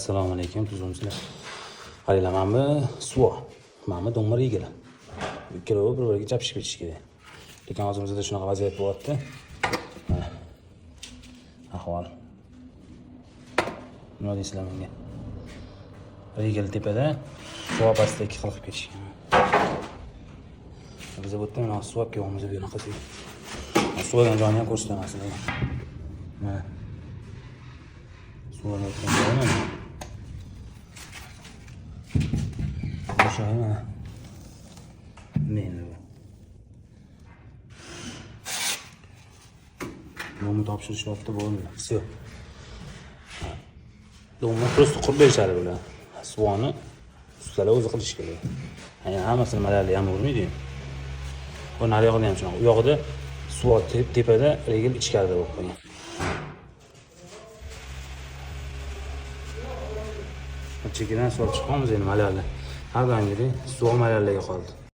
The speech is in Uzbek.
Assalomu alaykum, tuzumsizlar. Qaranglar, mana bu suvo, mana bu do'ngmir egilar. Ikkalovi bir-biriga chapishib ketish kerak. Lekin hozimizda shunaqa vaziyat bo'lyapti. Ahvol. Nima deysizlar menga? Egil tepada, suvo pastda ikki xil qilib ketishgan. Biz bu yerda mana suvo kiyamiz bu yoqqa qilsak. Suvodan joyni ham ko'rsataman sizlarga. Mana. Suvodan joyni. Şöyle menü. Nomu topshirishmoqda bo'lmaydi. Все. Nomu просто qurib berishadi bular. Suvoni ustalar o'zi qilish kerak. Ya'ni hammasini malali ham urmaydi. Bu nariyog'ida ham shunaqa. U yog'ida suv tepada, regil ichkarida bo'lib qolgan. Chekidan suv chiqqanmiz endi malali. Har doimgidek suv malalarga qoldi.